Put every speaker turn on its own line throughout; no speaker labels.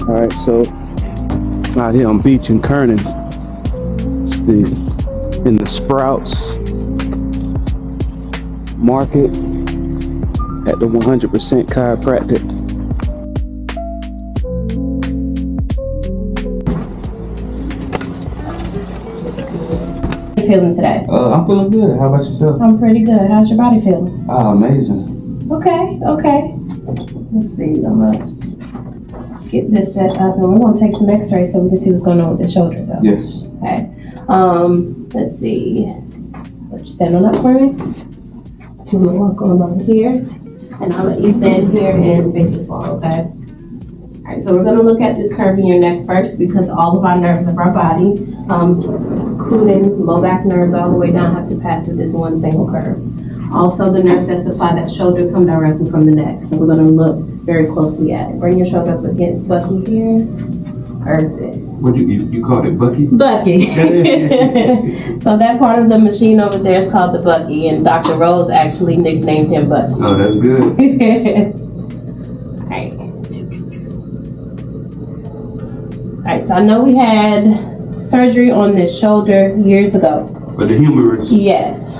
All right, so out here on Beach and Kernan, it's in the Sprouts Market at the 100% Chiropractic.
How you feeling today?
I'm feeling good. How about yourself?
I'm pretty good. How's your body feeling?
Oh, amazing.
Okay. Let's see. I'm gonna get this set up, and we're gonna take some X-rays so we can see what's going on with the shoulder, though.
Yes.
Okay. Let's see. Let's stand on that for me. I'm gonna walk on over here, and I'll let you stand here and face this wall. Okay. All right. So we're gonna look at this curve in your neck first, because all of our nerves of our body, including low back nerves all the way down, have to pass through this one single curve. Also, the nerves that supply that shoulder come directly from the neck. So we're going to look very closely at it. Bring your shoulder up against Bucky here. Perfect.
What you called it, Bucky?
Bucky. So that part of the machine over there is called the Bucky, and Dr. Rose actually nicknamed him Bucky.
Oh, that's good.
All right, so I know we had surgery on this shoulder years ago.
But the humerus.
Yes,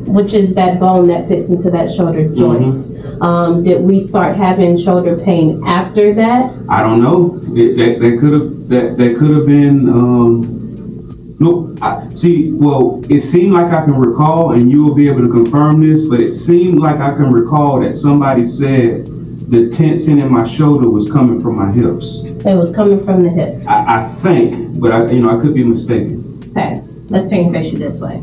which is that bone that fits into that shoulder joint. Mm-hmm. Did we start having shoulder pain after that?
I don't know. That could have been. Nope. It seemed like I can recall, and you will be able to confirm this. But it seemed like I can recall that somebody said the tension in my shoulder was coming from my hips.
It was coming from the hips.
I think, but I could be mistaken.
Okay. Let's turn your face this way.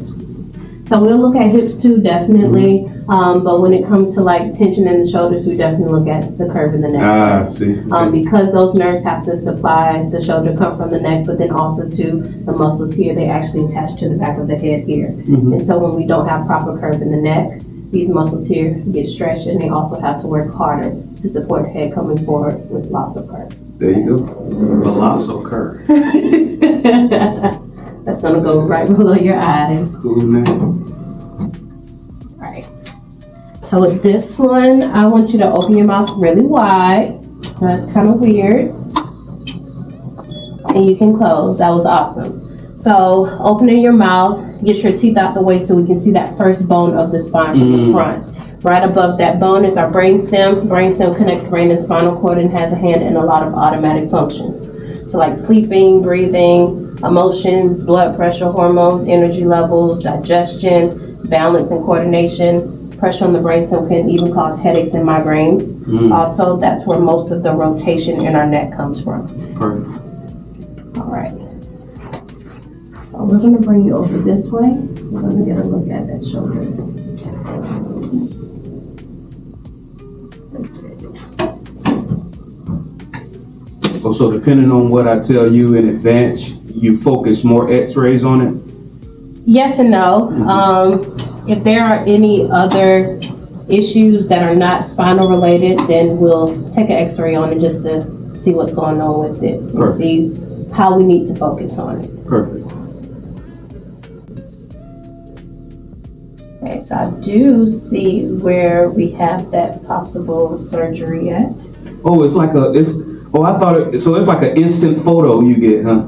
So we'll look at hips too, definitely. But when it comes to like tension in the shoulders, we definitely look at the curve in the neck.
See. Okay.
Because those nerves have to supply the shoulder, come from the neck, but then also to the muscles here. They actually attach to the back of the head here. Mm-hmm. And so when we don't have proper curve in the neck, these muscles here get stretched, and they also have to work harder to support the head coming forward with loss of curve.
There you go. The loss of curve.
That's gonna go right below your eyes.
Cool, man.
Right. So with this one, I want you to open your mouth really wide. That's kind of weird. And you can close. That was awesome. So opening your mouth, get your teeth out the way so we can see that first bone of the spine from the front. Right above that bone is our brainstem. Brainstem connects brain and spinal cord and has a hand in a lot of automatic functions. So like sleeping, breathing, emotions, blood pressure, hormones, energy levels, digestion, balance and coordination. Pressure on the brainstem can even cause headaches and migraines. Also, that's where most of the rotation in our neck comes from.
Perfect.
All right. So we're going to bring you over this way. We're going to get a look at that shoulder.
Oh, so depending on what I tell you in advance, you focus more X-rays on it?
Yes and no. Mm-hmm. If there are any other issues that are not spinal related, then we'll take an X-ray on it just to see what's going on with it. And see how we need to focus on it.
Perfect.
Okay, so I do see where we have that possible surgery at.
Oh, I thought it's like an instant photo you get, huh?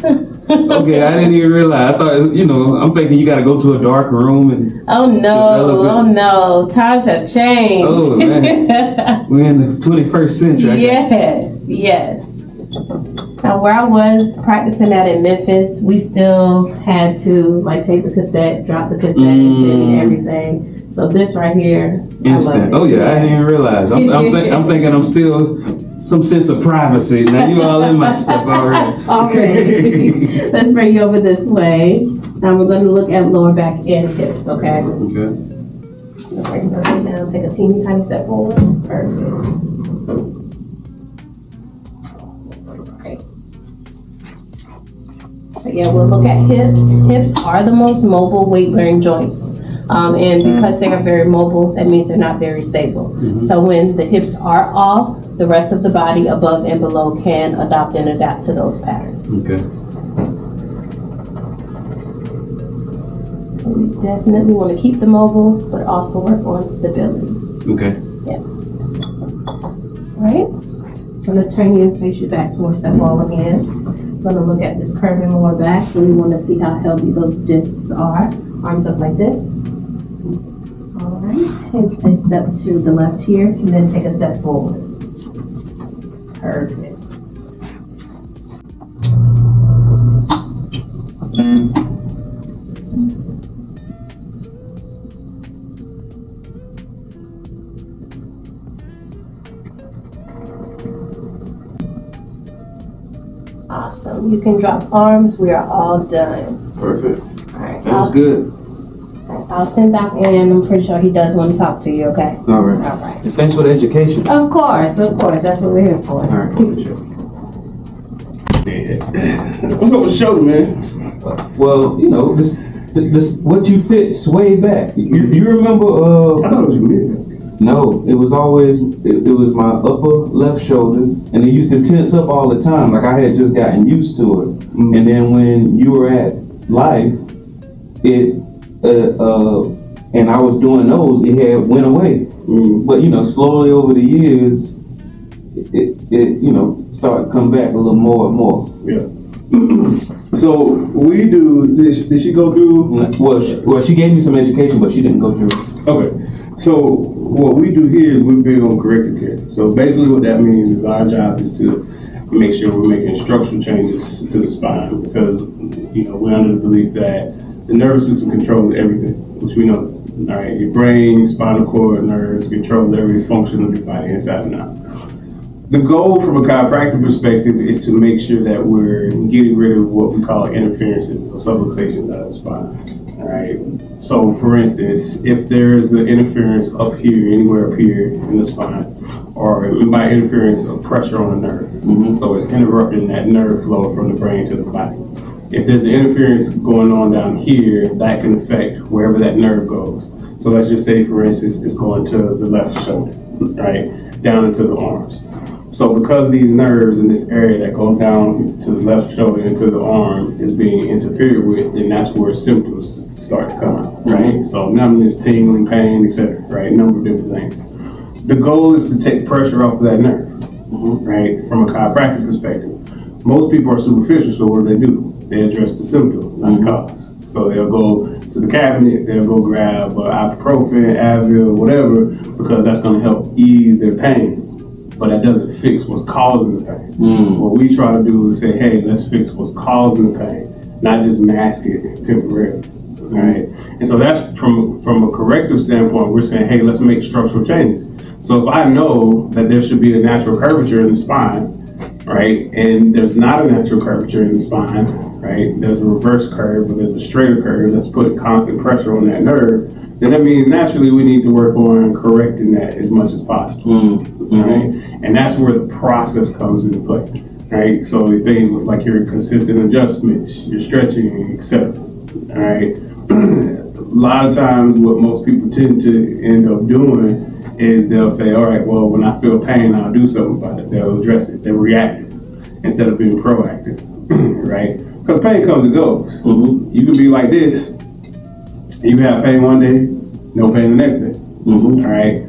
Okay, I didn't even realize. I thought, I'm thinking you got to go to a dark room and.
Oh no! Times have changed.
Oh man, we're in the 21st century.
Yes. Now, where I was practicing at in Memphis, we still had to take the cassette, drop the cassettes, and everything. So this right here,
instant. Oh yeah, I didn't even realize. I'm thinking I'm still. Some sense of privacy. Now you all in my stuff already.
Already. Let's bring you over this way. Now we're going to look at lower back and hips, okay?
Okay.
Let's bring it down. Take a teeny tiny step forward. Perfect. Right. So yeah, we'll look at hips. Hips are the most mobile weight-bearing joints. And because they are very mobile, that means they're not very stable. Mm-hmm. So when the hips are off, the rest of the body above and below can adopt and adapt to those patterns.
Okay.
We definitely want to keep them mobile, but also work on stability.
Okay.
Yeah. Right? I'm gonna turn you and face you back towards that wall again. I'm gonna look at this curving lower back, and we wanna see how healthy those discs are. Arms up like this. All right, take a step to the left here, and then take a step forward. Perfect. Awesome. You can drop arms. We are all done.
Perfect.
All right.
That was good.
I'll send Doc in. I'm pretty sure he does want to talk to you, okay?
All right.
All right.
And thanks for the education.
Of course. That's what we're here for.
All right.
What's up with the show, man?
Well, you know, this what you fit sway back. You remember?
I thought it was you.
No, it was always it was my upper left shoulder, and it used to tense up all the time. Like I had just gotten used to it.
Mm-hmm.
And then when you were at Life, it and I was doing those, it had went away.
Mm-hmm.
But you know, slowly over the years, it you know started to come back a little more and more.
Yeah. So we do. Did she go through?
Well, she gave me some education, but she didn't go through it.
Okay. So what we do here is we're big on corrective care. So basically, what that means is our job is to make sure we're making structural changes to the spine, because you know we're under the belief that the nervous system controls everything, which we know. All right, your brain, spinal cord, nerves control every function of your body inside and out. The goal from a chiropractic perspective is to make sure that we're getting rid of what we call interferences or subluxations out of the spine. All right. So, for instance, if there's an interference up here, anywhere up here in the spine, or by interference of pressure on the nerve, so it's interrupting that nerve flow from the brain to the body. If there's an interference going on down here, that can affect wherever that nerve goes. So let's just say, for instance, it's going to the left shoulder, right, down into the arms. So because these nerves in this area that goes down to the left shoulder into the arm is being interfered with, then that's where symptoms start to come out, right? So numbness, tingling, pain, etc., right? A number of different things. The goal is to take pressure off of that nerve, right? From a chiropractic perspective. Most people are superficial, so what do? They address the symptom, not the cause. So they'll go to the cabinet, they'll go grab ibuprofen, Advil, whatever, because that's going to help ease their pain. But that doesn't fix what's causing the pain. What we try to do is say, hey, let's fix what's causing the pain, not just mask it temporarily, right? And so that's from a corrective standpoint, we're saying, hey, let's make structural changes. So if I know that there should be a natural curvature in the spine, right, and there's not a natural curvature in the spine, right, there's a reverse curve or there's a straighter curve that's putting constant pressure on that nerve, then that means naturally we need to work on correcting that as much as possible, right? And that's where the process comes into play, right? So things like your consistent adjustments, your stretching, etc. All right. A lot of times, what most people tend to end up doing is they'll say, "All right, well, when I feel pain, I'll do something about it." They'll address it. They're reactive instead of being proactive, right? Because pain comes and goes. You can be like this. You can have pain one day, no pain the next day. All right.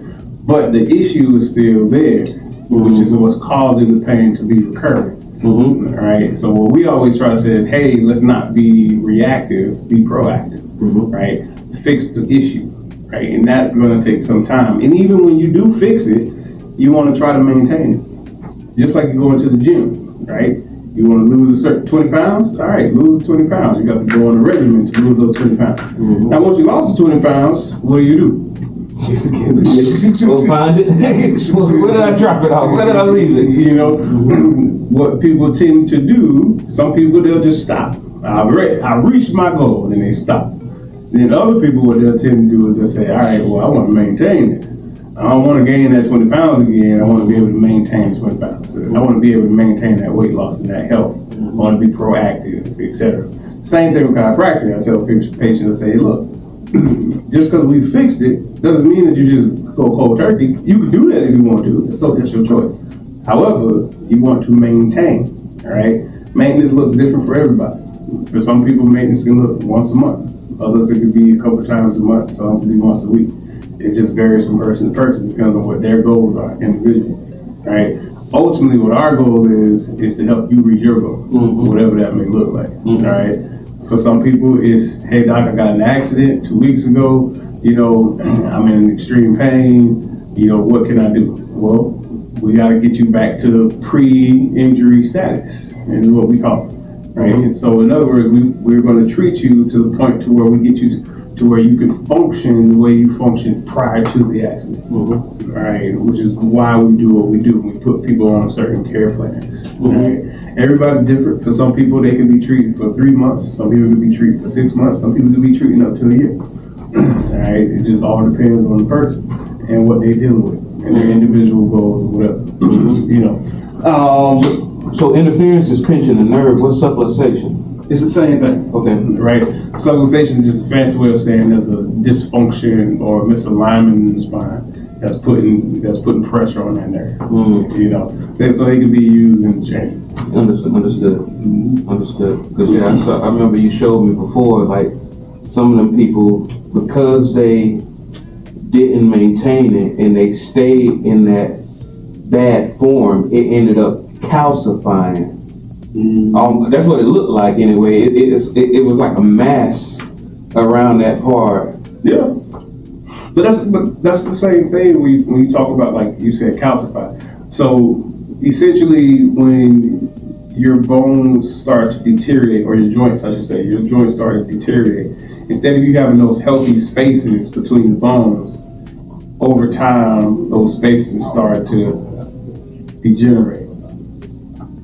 But the issue is still there, which is what's causing the pain to be recurring. All right. So what we always try to say is, hey, let's not be reactive, be proactive. Right. Fix the issue. Right. And that's going to take some time. And even when you do fix it, you want to try to maintain it. Just like you go into the gym, right? You want to lose a certain 20 pounds? All right, lose the 20 pounds. You got to go on a regimen to lose those 20 pounds. Now, once you lost the 20 pounds, what do?
Go find it. Where did I drop it off? Where did I leave it?
You know, what people tend to do, some people, they'll just stop. I reached my goal, and they stop. Then other people, what they'll tend to do is they'll say, all right, well, I want to maintain this. I don't want to gain that 20 pounds again. I want to be able to maintain 20 pounds. I want to be able to maintain that weight loss and that health. I want to be proactive, etc. Same thing with chiropractic. I tell patients, I say, look, just because we fixed it doesn't mean that you just go cold turkey. You can do that if you want to. So that's your choice. However, you want to maintain. All right. Maintenance looks different for everybody. For some people, maintenance can look once a month. Others, it could be a couple times a month. Some could be once a week. It just varies from person to person. Depends on what their goals are individually. Right. ultimately what our goal is to help you reach your goal, whatever that may look like. All right. For some people, it's, hey doc, I got in an accident 2 weeks ago. You know, I'm in extreme pain. You know, what can I do? Well, we got to get you back to pre-injury status, is what we call it, right? So in other words, we're going to treat you to the point to where we get you to where you can function the way you functioned prior to the accident, right? Which is why we do what we do. We put people on certain care plans, right? Everybody's different. For some people, they can be treated for 3 months. Some people can be treated for 6 months. Some people can be treated up to a year. Right? It just all depends on the person and what they're dealing with and their individual goals or whatever. You know.
So interference is pinching the nerve. What's suppluxation?
It's the same thing.
Okay.
Right? Suppluxation is just a fancy way of saying there's a dysfunction or misalignment in the spine that's putting pressure on that nerve. You know. So they can be used in the chain. Understood.
Because I remember you showed me before, like some of them people, because they didn't maintain it and they stayed in that bad form, it ended up calcifying. That's what it looked like anyway. It was like a mass around that part.
Yeah. But that's the same thing when you talk about, like you said, calcify. So essentially, when your bones start to deteriorate, or your joints, I should say, your joints start to deteriorate, instead of you having those healthy spaces between the bones, over time, those spaces start to degenerate.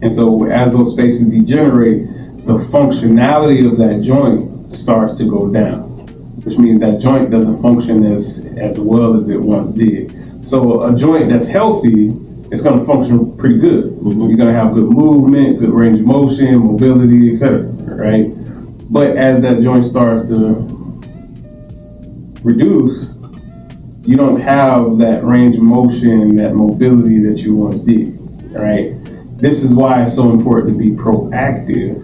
And so as those spaces degenerate, the functionality of that joint starts to go down, which means that joint doesn't function as well as it once did. So a joint that's healthy, it's going to function pretty good. You're going to have good movement, good range of motion, mobility, etc. Right? But as that joint starts to reduce, you don't have that range of motion, that mobility that you once did. Right? This is why it's so important to be proactive,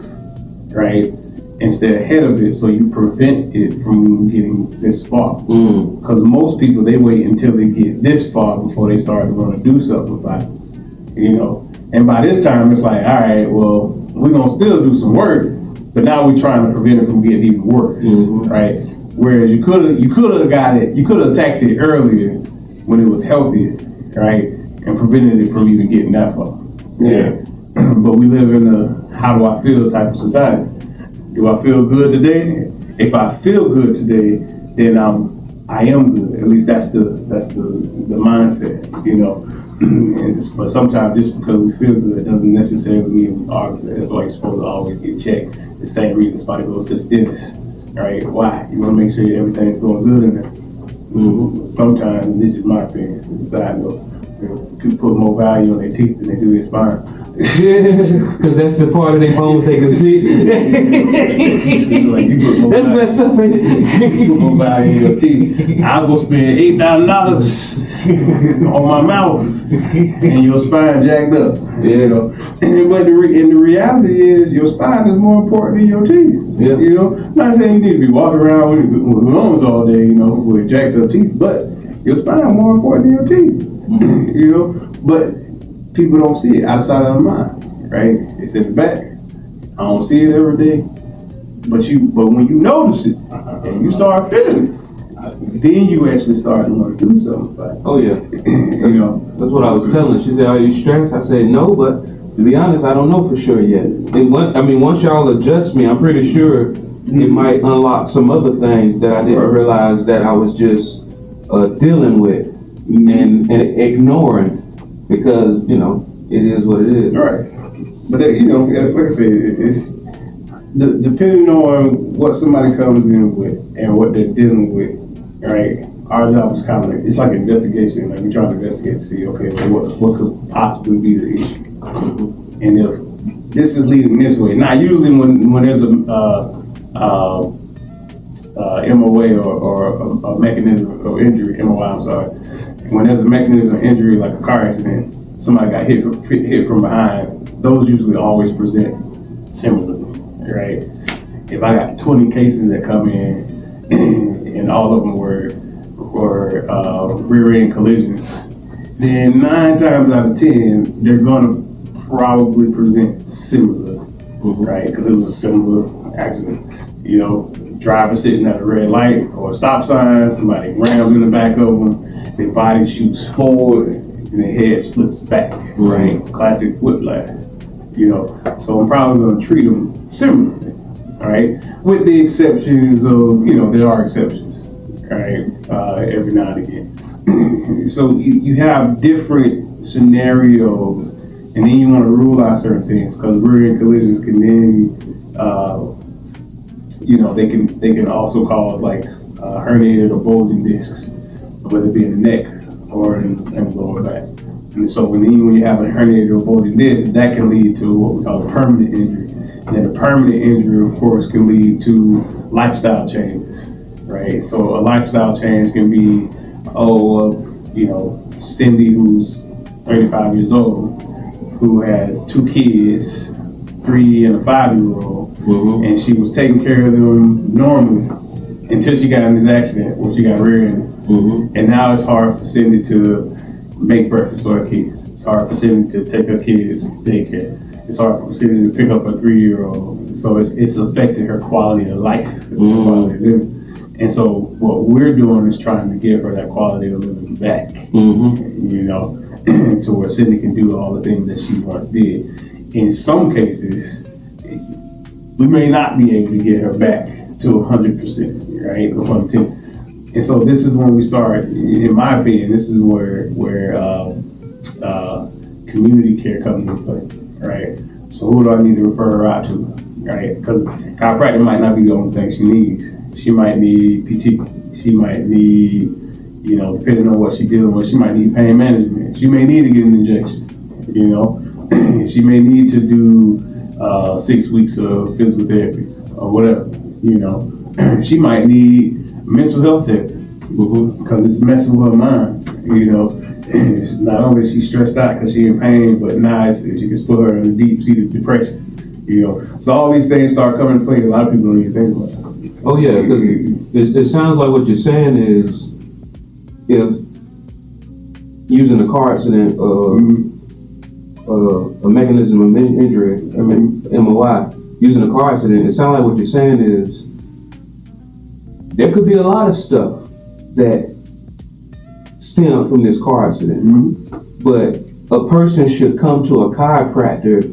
right? And stay ahead of it so you prevent it from getting this far. Because most people, they wait until they get this far before they start going to do something about it, you know? And by this time, it's like, all right, well, we're going to still do some work, but now we're trying to prevent it from getting even worse, right? Whereas you could have got it, you could have attacked it earlier when it was healthier, right? And prevented it from even getting that far. Yeah. But we live in a how do I feel type of society. Do I feel good today? If I feel good today, then I am good. At least that's the mindset, you know. But sometimes just because we feel good doesn't necessarily mean we are good. That's why you're supposed to always get checked. The same reason somebody goes to the dentist, right? Why? You want to make sure everything's going good in there. Sometimes, this is my opinion, side note, people put more value on their teeth than they do their spine.
Because that's the part of their bones they can see.
Like, you put more
that's messed up.
You put more value in your teeth. I'll go spend $8,000 on my mouth and your spine jacked up. You know, but the reality is your spine is more important than your teeth.
Yeah.
You know, I'm not saying you need to be walking around with bones all day, you know, with jacked up teeth, but your spine is more important than your teeth. You know, but people don't see it outside of their mind, right? It's in the back. I don't see it every day, but when you notice it and you start feeling it, then you actually start to want to do something about it.
Oh yeah.
You know,
that's what I was telling her. She said, "Are you stressed?" I said, "No, but to be honest, I don't know for sure yet." Once y'all adjust me, I'm pretty sure it might unlock some other things that I didn't realize that I was just dealing with and ignoring. Because, you know, it is what it is.
Right. But, you know, like I said, it's depending on what somebody comes in with and what they're dealing with, right? Our job is kind of like, it's like an investigation. Like, we're trying to investigate to see, okay, what could possibly be the issue? And if this is leading this way. Now, usually when there's a MOA or a mechanism of injury, MOI, I'm sorry. When there's a mechanism of injury like a car accident, somebody got hit from behind, those usually always present similarly, right? If I got 20 cases that come in and all of them were rear end collisions, then 9 times out of 10, they're gonna probably present similar, right? Because it was a similar accident. You know, driver sitting at a red light or a stop sign, somebody rams in the back of them, their body shoots forward, and their head flips back, right? Classic whiplash. You know, so I'm probably gonna treat them similarly, right? With the exceptions of, you know, there are exceptions, right? Every now and again. So you have different scenarios, and then you want to rule out certain things because rear-end collisions can then, you know, they can also cause like herniated or bulging discs, whether it be in the neck or in the lower back. And so when you have a herniated or bulging disc, that can lead to what we call a permanent injury. And then a permanent injury, of course, can lead to lifestyle changes, right? So a lifestyle change can be, you know, Cindy, who's 35 years old, who has 2 kids, 3 and a 5-year-old, and she was taking care of them normally until she got in this accident where she got rear-ended. And now it's hard for Cindy to make breakfast for her kids. It's hard for Cindy to take her kids daycare. It's hard for Cindy to pick up a 3-year-old. So it's affecting her quality of life, her quality of living. And so what we're doing is trying to give her that quality of living back, you know, to where Cindy can do all the things that she once did. In some cases, we may not be able to get her back to 100%, right? 110. And so this is when we start, in my opinion, this is where community care comes into play, right? So who do I need to refer her out to, right? Because chiropractic might not be the only thing she needs. She might need PT. She might need, you know, depending on what she's dealing with, she might need pain management. She may need to get an injection, you know. She may need to do 6 weeks of physical therapy or whatever, you know. She might need mental health therapy because it's messing with her mind, you know. It's not only is she stressed out because she's in pain, but now she can put her in a deep-seated depression, you know. So all these things start coming into play. A lot of people don't even think about it.
Oh yeah, because it sounds like what you're saying is, if using a car accident, a mechanism of injury, MOI, using a car accident, it sounds like what you're saying is there could be a lot of stuff that stem from this car accident, but a person should come to a chiropractor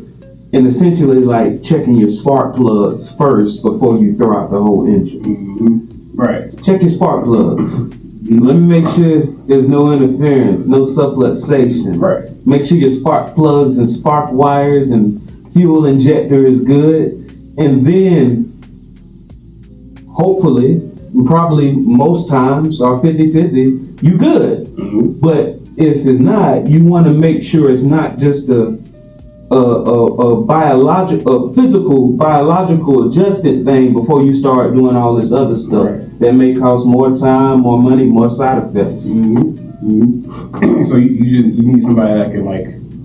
and essentially like checking your spark plugs first before you throw out the whole engine.
Right.
Check your spark plugs. Let me make sure there's no interference, no subluxation.
Right.
Make sure your spark plugs and spark wires and fuel injector is good. And then, hopefully, probably most times, or 50-50, you good. But if it's not, you want to make sure it's not just a biological adjusted thing before you start doing all this other stuff that may cost more time, more money, more side effects.
So you need somebody that can like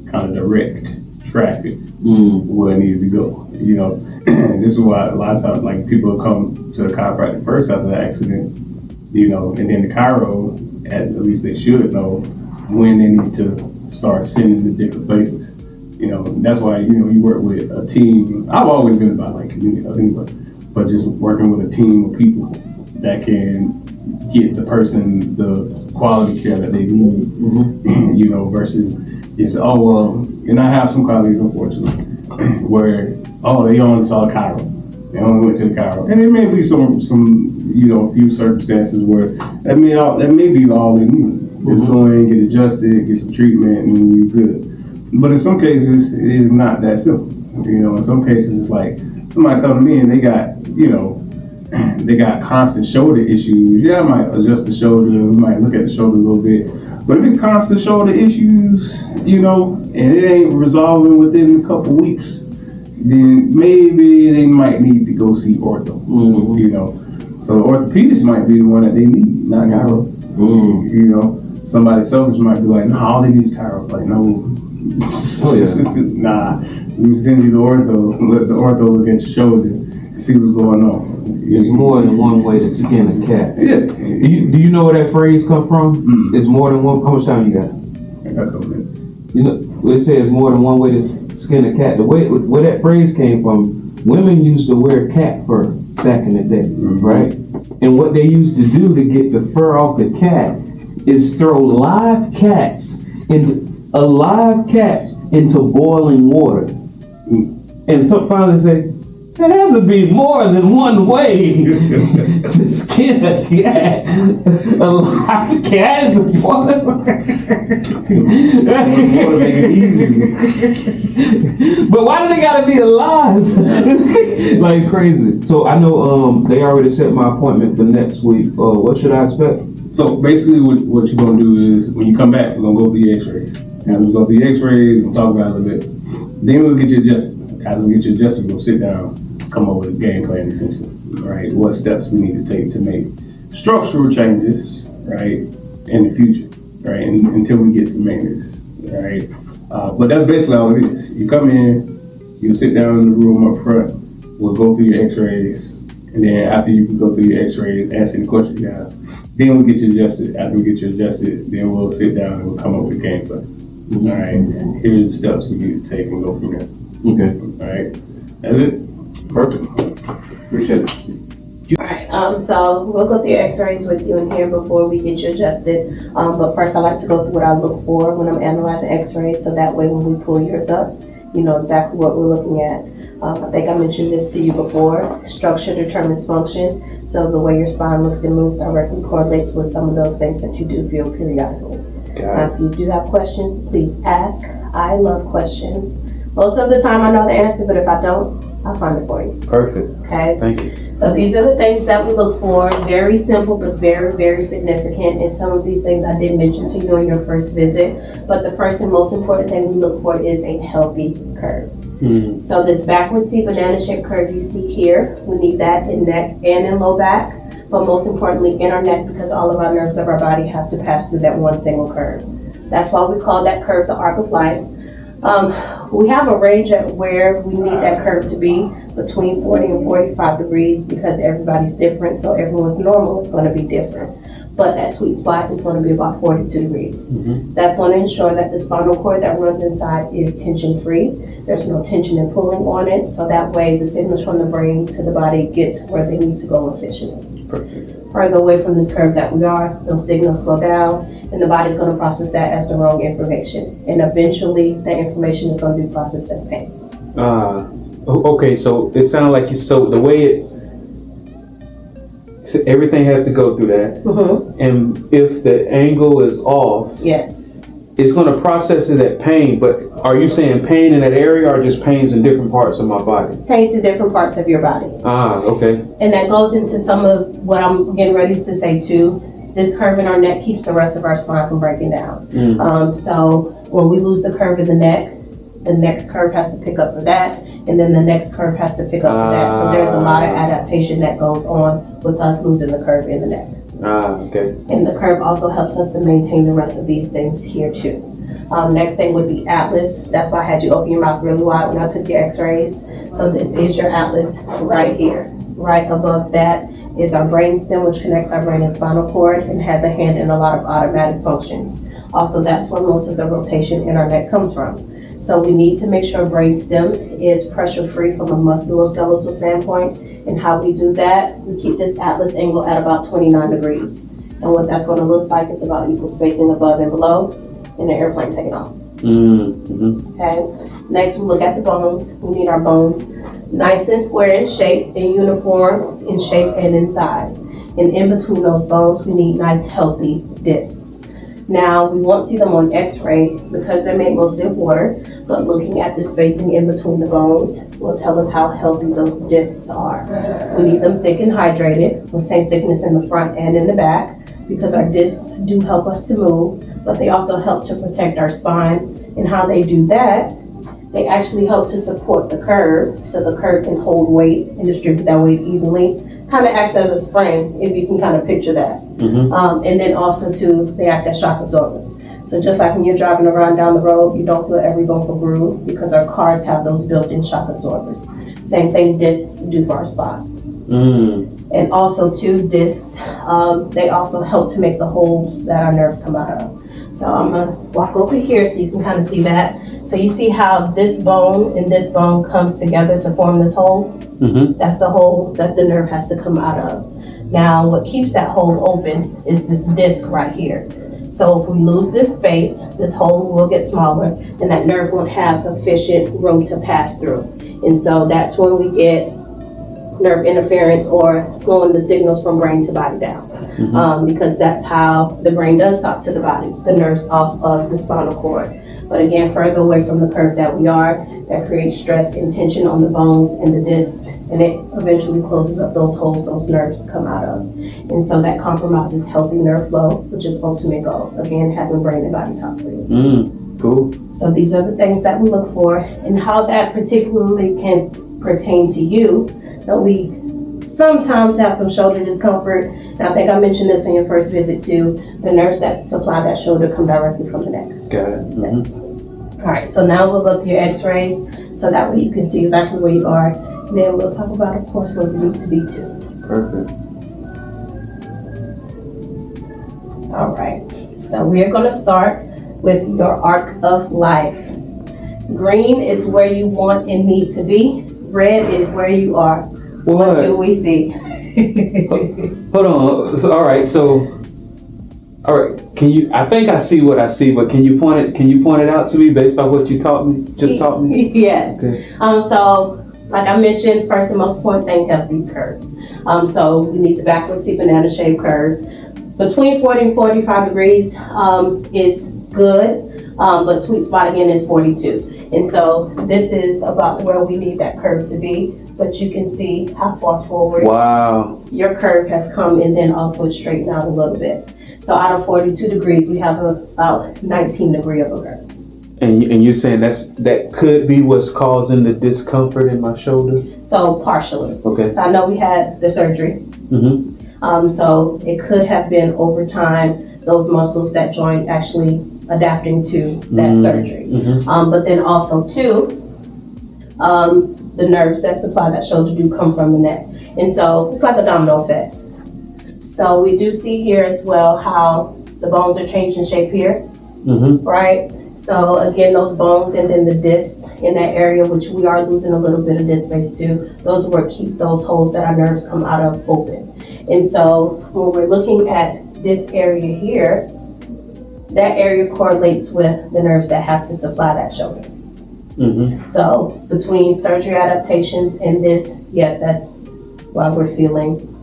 kind of direct traffic where it needs to go. You know, this is why a lot of times like people come to the chiropractor first after the accident, you know, and then the chiro, at least they should know when they need to start sending to different places. You know, that's why, you know, you work with a team. I've always been about like community anyway, but just working with a team of people that can get the person the quality care that they need, you know, versus it's, and I have some colleagues, unfortunately, where, they only saw a chiro. They only went to the chiro. And there may be some, you know, a few circumstances where that may be all they need. Just go in, get adjusted, get some treatment, and you're good. But in some cases, it is not that simple. You know, in some cases, it's like somebody come to me and they got, you know, they got constant shoulder issues. Yeah, I might adjust the shoulder. We might look at the shoulder a little bit. But if it's constant shoulder issues, you know, and it ain't resolving within a couple weeks, then maybe they might need to go see ortho. You know, so the orthopedist might be the one that they need, not chiro. You know, somebody selfish might be like, no, all they need is chiro. Like, no. Nah, we send you to ortho, let the ortho look at your shoulder and see what's going on.
There's more than one way to skin a cat.
Yeah.
Do you know where that phrase comes from? It's more than one. How much time you got?
I
You know, they say it's more than one way to skin a cat. The way where that phrase came from, women used to wear cat fur back in the day, right? And what they used to do to get the fur off the cat is throw live cats into boiling water. And sometimes they say, there has to be more than one way to skin a cat. A live cat in the water.
Make it easy.
But why do they gotta be alive? Like crazy. So I know they already set my appointment for next week. What should I expect?
So basically what you're gonna do is when you come back, we're gonna go through your x-rays. After we go through your x-rays, we'll talk about it a little bit. Then we'll get you adjusted. After we get you adjusted, we'll sit down, come up with a game plan essentially, right? What steps we need to take to make structural changes, right, in the future, right, until we get to maintenance, right? But that's basically all it is. You come in, you sit down in the room up front, we'll go through your x-rays, and then after you go through your x-rays, answer the questions you have, then we'll get you adjusted. After we get you adjusted, then we'll sit down and we'll come up with a game plan. All right, here's the steps we need to take and go from there.
Okay.
All right, that's it.
Perfect. Appreciate it.
Alright, so we'll go through your x-rays with you in here before we get you adjusted. But first I like to go through what I look for when I'm analyzing x-rays, so that way when we pull yours up, you know exactly what we're looking at. I think I mentioned this to you before. Structure determines function, so the way your spine looks and moves directly correlates with some of those things that you do feel periodically. Now, if you do have questions, please ask. I love questions. Most of the time I know the answer, but if I don't, I'll find it for you.
Perfect.
Okay?
Thank you.
So these are the things that we look for. Very simple, but very, very significant. And some of these things I did mention to you on your first visit. But the first and most important thing we look for is a healthy curve. So this backward C banana shaped curve you see here, we need that in neck and in low back. But most importantly in our neck, because all of our nerves of our body have to pass through that one single curve. That's why we call that curve the arc of life. We have a range at where we need that curve to be between 40 and 45 degrees because everybody's different, so everyone's normal is going to be different. But that sweet spot is going to be about 42 degrees. That's going to ensure that the spinal cord that runs inside is tension free. There's no tension and pulling on it, so that way the signals from the brain to the body get to where they need to go efficiently.
Perfect.
Further away from this curve that we are, those signals slow down, and the body's going to process that as the wrong information. And eventually, that information is going to be processed as pain.
Okay, so it sounded like the way everything has to go through that. And if the angle is off,
Yes.
it's going to process it at pain. But are you saying pain in that area or just pains in different parts of my body?
Pains in different parts of your body.
Okay.
And that goes into some of what I'm getting ready to say too. This curve in our neck keeps the rest of our spine from breaking down. So when we lose the curve in the next curve has to pick up for that, and then the next curve has to pick up for that. So there's a lot of adaptation that goes on with us losing the curve in the neck.
Okay.
And the curve also helps us to maintain the rest of these things here too. Next thing would be atlas. That's why I had you open your mouth really wide when I took your x-rays. So this is your atlas right here. Right above that is our brain stem, which connects our brain and spinal cord and has a hand in a lot of automatic functions. Also, that's where most of the rotation in our neck comes from. So we need to make sure brain stem is pressure free from a musculoskeletal standpoint. And how we do that, we keep this atlas angle at about 29 degrees. And what that's going to look like is about equal spacing above and below in the airplane taking off. Okay. Next, we look at the bones. We need our bones nice and square in shape, and uniform in shape and in size. And in between those bones, we need nice healthy discs. Now, we won't see them on x-ray because they're made mostly of water, but looking at the spacing in between the bones will tell us how healthy those discs are. We need them thick and hydrated, the same thickness in the front and in the back, because our discs do help us to move, but they also help to protect our spine. And how they do that, they actually help to support the curve, so the curve can hold weight and distribute that weight evenly. Kind of acts as a spring, if you can kind of picture that. And then also too, they act as shock absorbers. So just like when you're driving around down the road, you don't feel every bump or groove because our cars have those built-in shock absorbers. Same thing discs do for our spine. And also too, discs, they also help to make the holes that our nerves come out of. So I'm gonna walk over here so you can kind of see that. So you see how this bone and this bone comes together to form this hole?
Mm-hmm.
That's the hole that the nerve has to come out of. Now, what keeps that hole open is this disc right here. So if we lose this space, this hole will get smaller and that nerve won't have efficient room to pass through. And so that's when we get nerve interference or slowing the signals from brain to body down. Because that's how the brain does talk to the body, the nerves off of the spinal cord. But again, further away from the curve that we are, that creates stress and tension on the bones and the discs, and it eventually closes up those holes those nerves come out of. And so that compromises healthy nerve flow, which is ultimate goal. Again, having brain and body talk for you.
Cool.
So these are the things that we look for, and how that particularly can pertain to you. That we sometimes have some shoulder discomfort, and I think I mentioned this on your first visit too. The nerves that supply that shoulder come directly from the neck.
Got it. Mm-hmm.
All right, so now we'll go through your x-rays, so that way you can see exactly where you are. And then we'll talk about, of course, where we need to be too.
Perfect.
All right, so we are gonna start with your arc of life. Green is where you want and need to be. Red is where you are. What do we see?
Hold on. So, all right. Can you? I think I see what I see, but can you point it out to me based off what you taught me?
Yes.
Okay.
So, like I mentioned, first and most important thing, healthy curve. So we need the backward seat banana shape curve. Between 40 and 45 degrees is good, but sweet spot again is 42. And so this is about where we need that curve to be. But you can see how far forward your curve has come, and then also it's straightened out a little bit. So out of 42 degrees, we have about 19 degree of a curve.
And you're saying that could be what's causing the discomfort in my shoulder?
So partially.
Okay.
So I know we had the surgery.
Mm-hmm.
So it could have been over time, those muscles, that joint actually adapting to that surgery.
Mm-hmm.
But then also too, the nerves that supply that shoulder do come from the neck. And so it's like a domino effect. So we do see here as well how the bones are changing shape here, right? So again, those bones and then the discs in that area, which we are losing a little bit of disc space too, those are what keep those holes that our nerves come out of open. And so when we're looking at this area here, that area correlates with the nerves that have to supply that shoulder. So between surgery adaptations and this, yes, that's why we're feeling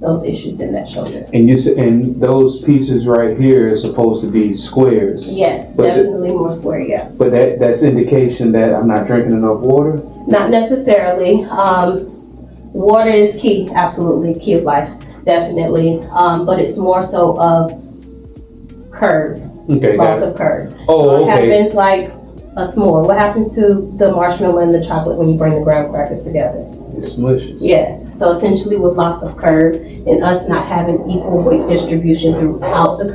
those issues in that shoulder.
And those pieces right here are supposed to be squares.
Yes,
but
definitely more square, yeah.
But that's indication that I'm not drinking enough water?
Not necessarily. Water is key, absolutely, key of life, definitely. But it's more so of curve, loss of curve. So it happens like a s'more. What happens to the marshmallow and the chocolate when you bring the graham crackers together?
It's mushy.
Yes. So essentially with loss of curve and us not having equal weight distribution throughout the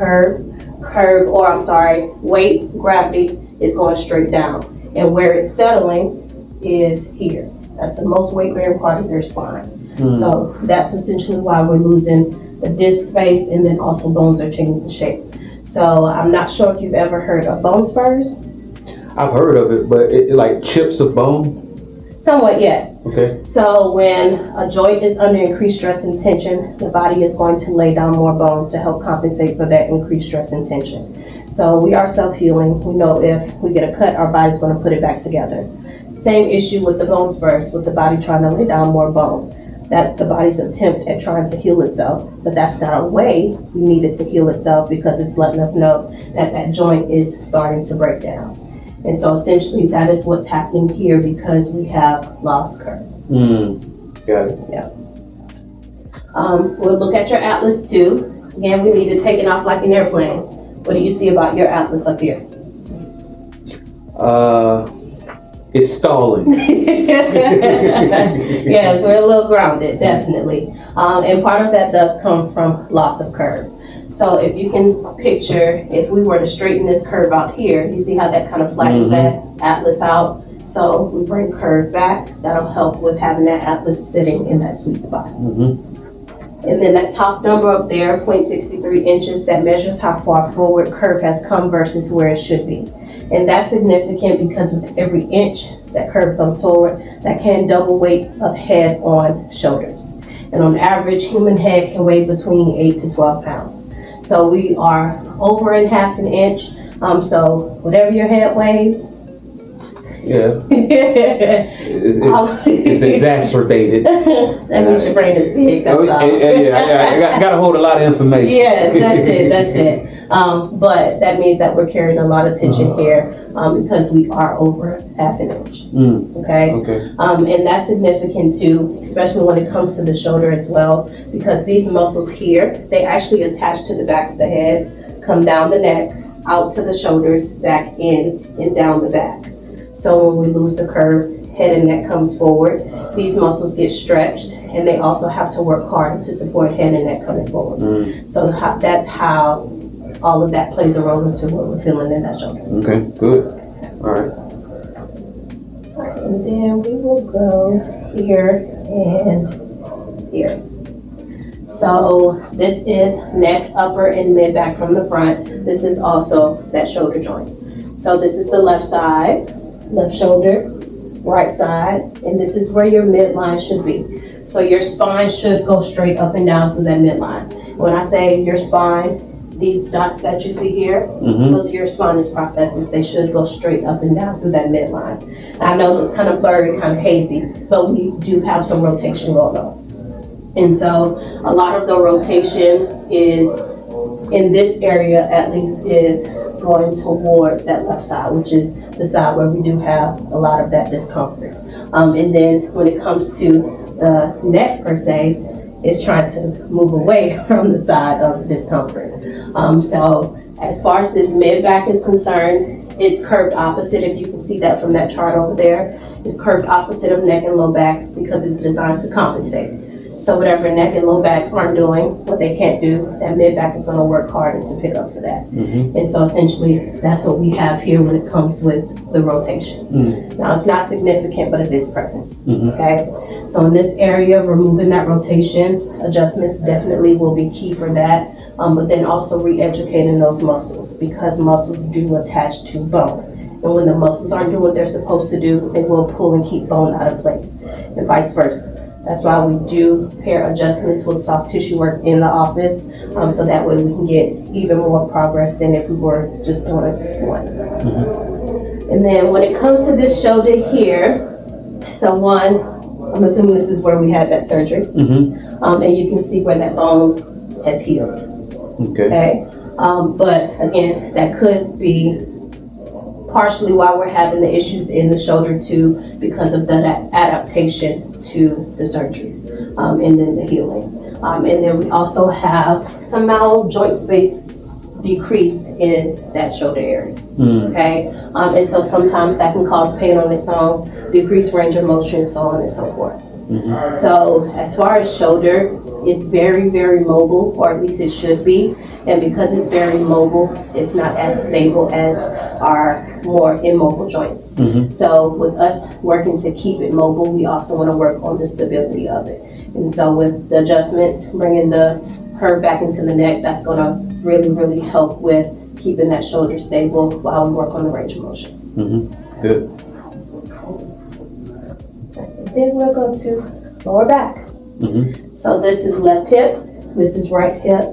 weight, gravity is going straight down. And where it's settling is here. That's the most weight bearing part of your spine. So that's essentially why we're losing the disc space, and then also bones are changing shape. So I'm not sure if you've ever heard of bone spurs.
I've heard of it, but it like chips of bone?
Somewhat, yes.
Okay.
So when a joint is under increased stress and tension, the body is going to lay down more bone to help compensate for that increased stress and tension. So we are self-healing. We know if we get a cut, our body's going to put it back together. Same issue with the bone spurs, with the body trying to lay down more bone. That's the body's attempt at trying to heal itself, but that's not a way we need it to heal itself, because it's letting us know that that joint is starting to break down. And so essentially that is what's happening here, because we have lost curve.
Got it.
Yeah. We'll look at your atlas too. Again, we need to take it off like an airplane. What do you see about your atlas up here?
It's stalling.
Yes, we're a little grounded, definitely. And part of that does come from loss of curve. So if you can picture, if we were to straighten this curve out here, you see how that kind of flattens that atlas out? So we bring curve back. That'll help with having that atlas sitting in that sweet spot. And then that top number up there, 0.63 inches, that measures how far forward curve has come versus where it should be. And that's significant because with every inch that curve comes forward, that can double weight of head on shoulders. And on average, human head can weigh between 8 to 12 pounds. So we are over in half an inch. So whatever your head weighs,
Yeah. It's exacerbated.
that means your brain is big. That's all.
I got to hold a lot of information.
Yes, that's it. But that means that we're carrying a lot of tension here because we are over half an inch. Okay?
Okay.
And that's significant too, especially when it comes to the shoulder as well, because these muscles here, they actually attach to the back of the head, come down the neck, out to the shoulders, back in, and down the back. So when we lose the curve, head and neck comes forward, these muscles get stretched, and they also have to work hard to support head and neck coming forward. So that's how all of that plays a role into what we're feeling in that shoulder.
Okay, good. All right.
And then we will go here and here. So this is neck, upper, and mid back from the front. This is also that shoulder joint. So this is the left side, left shoulder, right side, and this is where your midline should be. So your spine should go straight up and down through that midline. When I say your spine, these dots that you see here, those are your spinous processes. They should go straight up and down through that midline. And I know it's kind of blurry, kind of hazy, but we do have some rotation going on. And so a lot of the rotation is, in this area at least, is going towards that left side, which is the side where we do have a lot of that discomfort. And then when it comes to the neck per se, it's trying to move away from the side of discomfort. So as far as this mid back is concerned, it's curved opposite. If you can see that from that chart over there, it's curved opposite of neck and low back because it's designed to compensate. So whatever neck and low back aren't doing, what they can't do, that mid back is going to work harder to pick up for that. And so essentially, that's what we have here when it comes with the rotation. Now it's not significant, but it is present. Okay. So in this area, removing that rotation, adjustments definitely will be key for that. But then also re-educating those muscles, because muscles do attach to bone. And when the muscles aren't doing what they're supposed to do, they will pull and keep bone out of place, and vice versa. That's why we do pair adjustments with soft tissue work in the office, so that way we can get even more progress than if we were just doing one. And then when it comes to this shoulder here, so one, I'm assuming this is where we had that surgery, and you can see where that bone has healed. Okay. But again, that could be partially why we're having the issues in the shoulder too, because of the adaptation to the surgery, and then the healing. And then we also have somehow joint space decreased in that shoulder area. Okay. And so sometimes that can cause pain on its own, decreased range of motion, so on and so forth. So as far as shoulder, it's very, very mobile, or at least it should be. And because it's very mobile, it's not as stable as our more immobile joints. So with us working to keep it mobile, we also want to work on the stability of it. And so with the adjustments, bringing the curve back into the neck, that's going to really, really help with keeping that shoulder stable while we work on the range of motion.
Good.
Then we'll go to lower back. So this is left hip, this is right hip,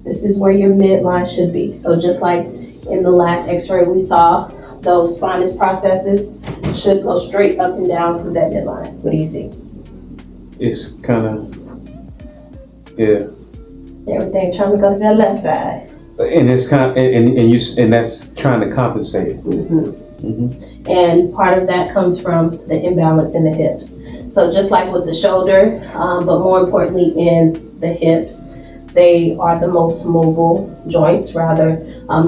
this is where your midline should be. So just like in the last x-ray we saw, those spinous processes should go straight up and down through that midline. What do you see?
It's kind of, yeah.
Everything trying to go to that left side.
And it's kind of, and that's trying to compensate.
And part of that comes from the imbalance in the hips. So just like with the shoulder, but more importantly in the hips, they are the most mobile joints, rather.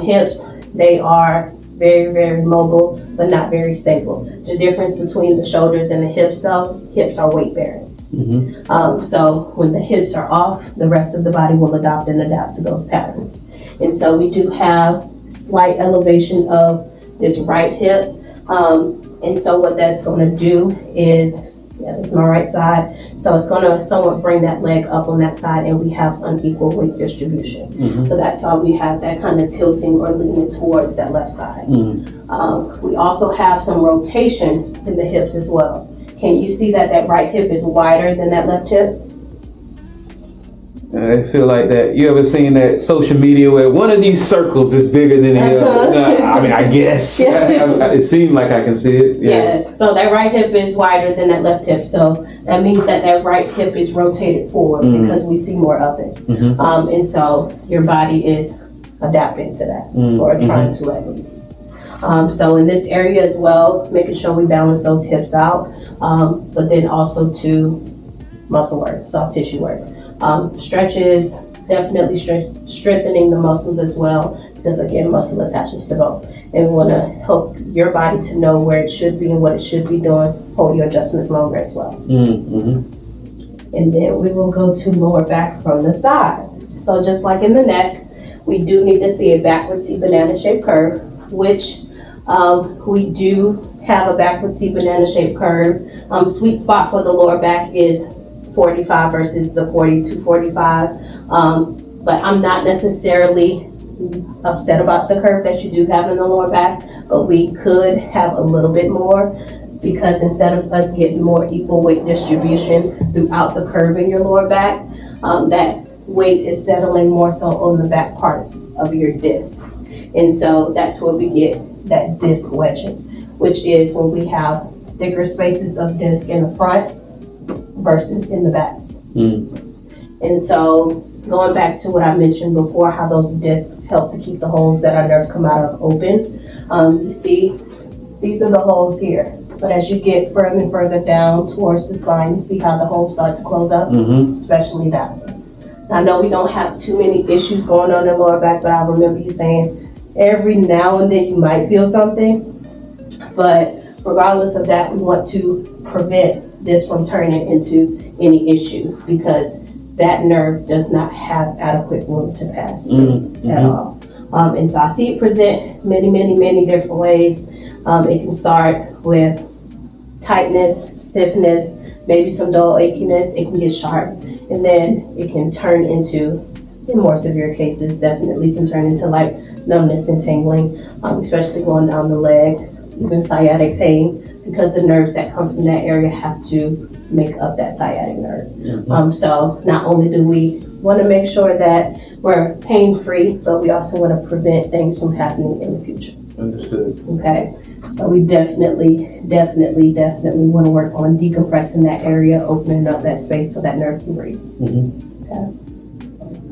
Hips, they are very, very mobile, but not very stable. The difference between the shoulders and the hips though, hips are weight bearing. So when the hips are off, the rest of the body will adapt to those patterns. And so we do have slight elevation of this right hip. And so what that's going to do is, Yeah, this is my right side. So it's gonna somewhat bring that leg up on that side, and we have unequal weight distribution. So that's why we have that kind of tilting or leaning towards that left side. We also have some rotation in the hips as well. Can you see that that right hip is wider than that left hip?
I feel like that. You ever seen that social media where one of these circles is bigger than the other? I mean, I guess. It seemed like I can see it.
Yes. So that right hip is wider than that left hip. So that means that that right hip is rotated forward because we see more of it. And so your body is adapting to that, or trying to at least. So in this area as well, making sure we balance those hips out, but then also to muscle work, soft tissue work. Stretches, definitely strengthening the muscles as well, because again, muscle attaches to bone. And we want to help your body to know where it should be and what it should be doing, hold your adjustments longer as well. And then we will go to lower back from the side. So just like in the neck, we do need to see a backward C banana shaped curve, which we do have a backward C banana shaped curve. Sweet spot for the lower back is 45 versus the 42, 45. But I'm not necessarily upset about the curve that you do have in the lower back, but we could have a little bit more, because instead of us getting more equal weight distribution throughout the curve in your lower back, that weight is settling more so on the back parts of your discs. And so that's where we get that disc wedging, which is when we have thicker spaces of disc in the front versus in the back. And so going back to what I mentioned before, how those discs help to keep the holes that our nerves come out of open. You see, these are the holes here. But as you get further and further down towards the spine, you see how the holes start to close up, especially that one. I know we don't have too many issues going on in the lower back, but I remember you saying every now and then you might feel something. But regardless of that, we want to prevent this from turning into any issues, because that nerve does not have adequate room to pass through at all. And so I see it present many different ways. It can start with tightness, stiffness, maybe some dull achiness. It can get sharp, and then it can turn into, in more severe cases, definitely can turn into like numbness and tingling, especially going down the leg, even sciatic pain, because the nerves that come from that area have to make up that sciatic nerve. So not only do we want to make sure that we're pain-free, but we also want to prevent things from happening in the future.
Understood.
Okay, so we definitely want to work on decompressing that area, opening up that space so that nerve can breathe. Okay.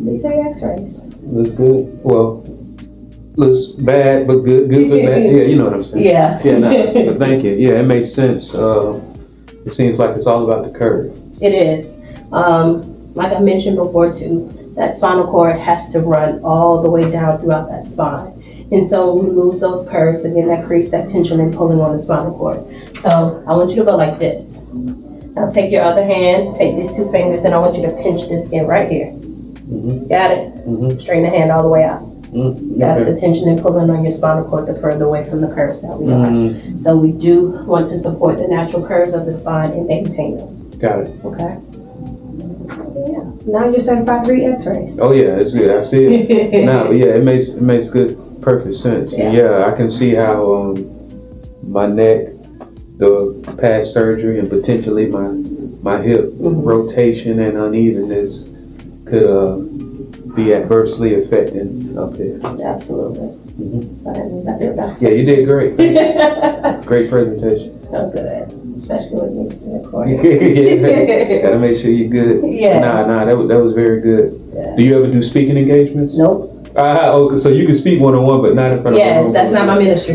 These are your x-rays.
Looks good. Well, looks bad, but good but bad. Yeah, you know what I'm saying.
Yeah.
But thank you. Yeah, it makes sense. It seems like it's all about the curve.
It is. Like I mentioned before too, that spinal cord has to run all the way down throughout that spine. And so when we lose those curves, again, that creates that tension and pulling on the spinal cord. So I want you to go like this. Now take your other hand, take these two fingers, and I want you to pinch this skin right here. Got it? Straighten the hand all the way out. That's the tension and pulling on your spinal cord the further away from the curves that we are. So we do want to support the natural curves of the spine and maintain them.
Got it.
Okay. Yeah. Now you're certified to read x-rays.
Oh yeah, it's good. I see it. Now, yeah, it makes good, perfect sense.
Yeah.
Yeah, I can see how my neck, the past surgery, and potentially my hip rotation and unevenness could be adversely affecting up there.
Absolutely. So that means I did that.
Yeah, you did great. Great presentation.
Oh, good. Especially with me recording.
Yeah, gotta make sure you're good.
Yes.
Nah, that was very good.
Yeah.
Do you ever do speaking engagements?
Nope.
Okay, so you can speak one-on-one, but not in front of
Yes, that's not my ministry.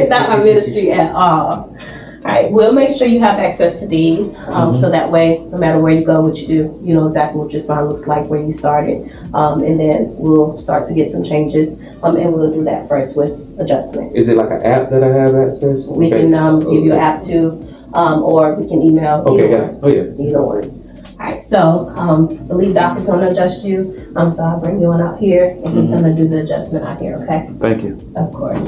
Not my ministry at all. All right, we'll make sure you have access to these, so that way, no matter where you go, what you do, you know exactly what your spine looks like, where you started, and then we'll start to get some changes, and we'll do that first with adjustment.
Is it like an app that I have access?
We can give you an app too, or we can email.
Okay, got it. Oh yeah.
Either one. All right, so the lead doc is going to adjust you. So I'll bring you on out here, and he's going to do the adjustment out here. Okay?
Thank you.
Of course.